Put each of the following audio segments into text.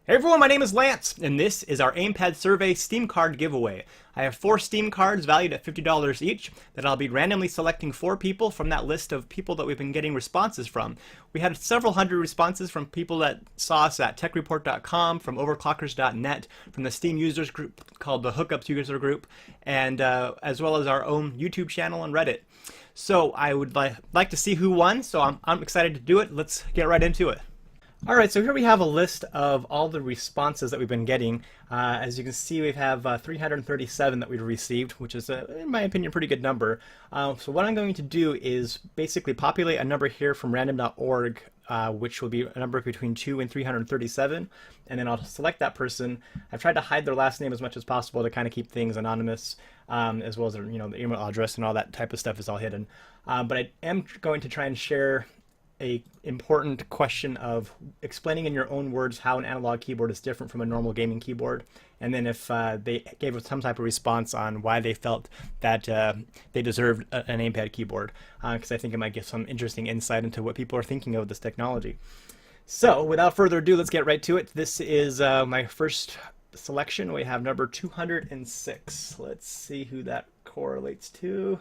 Hey everyone, my name is Lance, and this is our Aimpad Survey Steam Card giveaway. I have 4 Steam cards valued at $50 each that I'll be randomly selecting 4 people from that list of people that we've been getting responses from. We had several hundred responses from people that saw us at techreport.com, from overclockers.net, from the Steam users group called the Hookups user group, and as well as our own YouTube channel and Reddit. So I would like to see who won, so I'm excited to do it. Let's get right into it. All right, so here we have a list of all the responses that we've been getting. As you can see, we have 337 that we've received, which is, in my opinion, a pretty good number. So what I'm going to do is basically populate a number here from random.org, which will be a number between 2 and 337, and then I'll select that person. I've tried to hide their last name as much as possible to kind of keep things anonymous, as well as their, the email address and all that type of stuff is all hidden. But I am going to try and share a important question of explaining in your own words how an analog keyboard is different from a normal gaming keyboard, and then if they gave us some type of response on why they felt that they deserved an Aimpad keyboard, because I think it might give some interesting insight into what people are thinking of this technology. So without further ado, let's get right to it. This is my first selection. We have number 206. Let's see who that correlates to.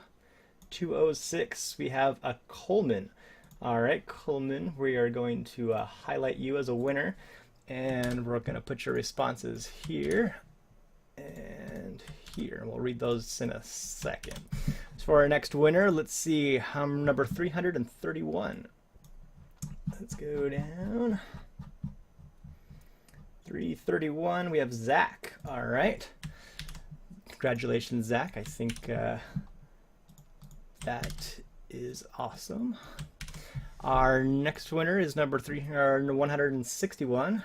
206. We have a Coleman. All right, Coleman, we are going to highlight you as a winner, and we're going to put your responses here and here. We'll read those in a second. So for our next winner, let's see, number 331. Let's go down. 331, we have Zach. All right. Congratulations, Zach. I think that is awesome. Our next winner is number 161.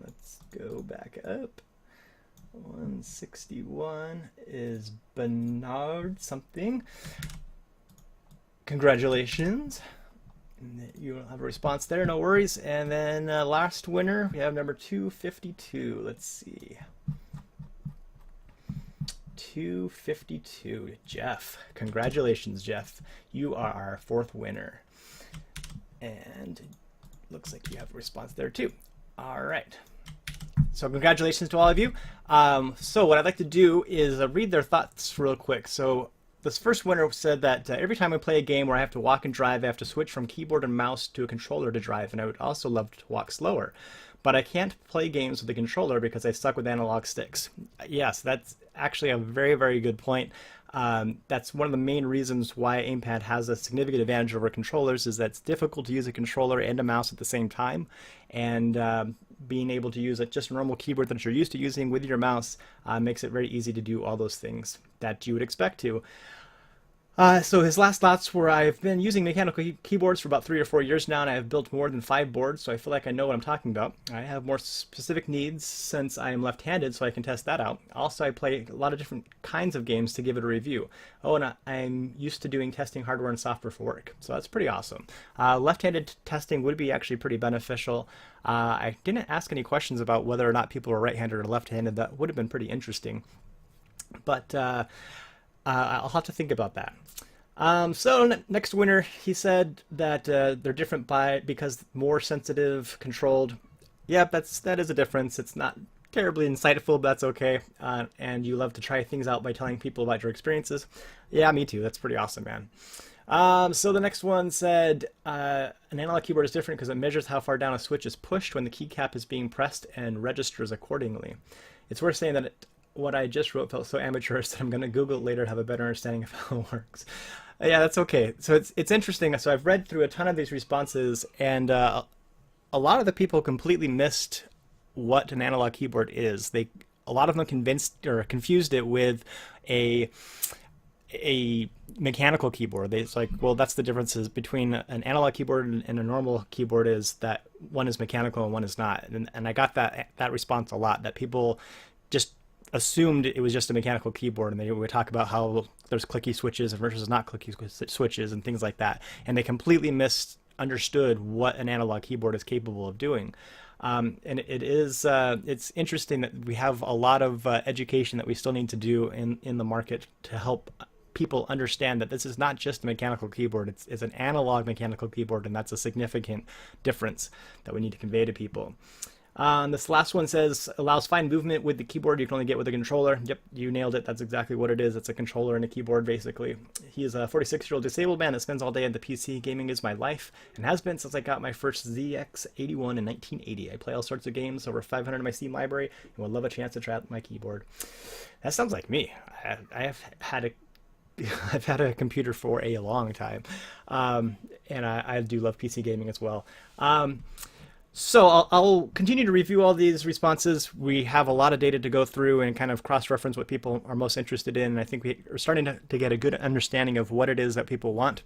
Let's go back up. 161 is Bernard something. Congratulations. You don't have a response there, no worries. And then last winner, we have number 252. Let's see. 252, Jeff. Congratulations, Jeff. You are our 4th winner. And looks like you have a response there too. All right. So congratulations to all of you. So what I'd like to do is read their thoughts real quick. So this first winner said that every time I play a game where I have to walk and drive, I have to switch from keyboard and mouse to a controller to drive, and I would also love to walk slower. But I can't play games with a controller because I suck with analog sticks. Yes, that's actually a very, very good point. That's one of the main reasons why Aimpad has a significant advantage over controllers, is that it's difficult to use a controller and a mouse at the same time, and being able to use just a normal keyboard that you're used to using with your mouse makes it very easy to do all those things that you would expect to. So his last thoughts were, I've been using mechanical keyboards for about 3 or 4 years now, and I have built more than 5 boards, so I feel like I know what I'm talking about. I have more specific needs since I am left-handed, so I can test that out. Also, I play a lot of different kinds of games to give it a review. Oh, and I'm used to doing testing hardware and software for work, so that's pretty awesome. Left-handed testing would be actually pretty beneficial. I didn't ask any questions about whether or not people were right-handed or left-handed. That would have been pretty interesting. But I'll have to think about that. So next winner, he said that they're different because more sensitive, controlled. Yep, that is a difference. It's not terribly insightful, but that's okay. And you love to try things out by telling people about your experiences. Yeah, me too. That's pretty awesome, man. So the next one said an analog keyboard is different because it measures how far down a switch is pushed when the keycap is being pressed and registers accordingly. It's worth saying that what I just wrote felt so amateurish that I'm going to Google it later to have a better understanding of how it works. Yeah, that's okay. So it's interesting. So I've read through a ton of these responses, and a lot of the people completely missed what an analog keyboard is. A lot of them confused it with a mechanical keyboard. It's like, well, that's the differences between an analog keyboard and a normal keyboard, is that one is mechanical and one is not. And I got that response a lot, that people just assumed it was just a mechanical keyboard, and they would talk about how there's clicky switches versus not clicky switches and things like that, and they completely misunderstood what an analog keyboard is capable of doing. And it's interesting that we have a lot of education that we still need to do in the market to help people understand that this is not just a mechanical keyboard, it's an analog mechanical keyboard, and that's a significant difference that we need to convey to people. This last one says allows fine movement with the keyboard you can only get with a controller. Yep, you nailed it. That's exactly what it is. It's a controller and a keyboard, basically. He is a 46-year-old disabled man that spends all day at the PC. Gaming is my life and has been since I got my first ZX81 in 1980. I play all sorts of games, over 500 in my Steam library, and would love a chance to try out my keyboard. That sounds like me. I have had a I've had a computer for a long time, and I do love PC gaming as well. So I'll continue to review all these responses. We have a lot of data to go through and kind of cross-reference what people are most interested in. And I think we are starting to get a good understanding of what it is that people want.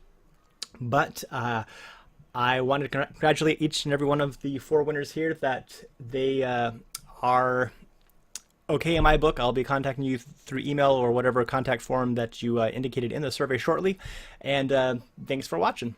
But I wanted to congratulate each and every one of the 4 winners here that they are okay in my book. I'll be contacting you through email or whatever contact form that you indicated in the survey shortly. And thanks for watching.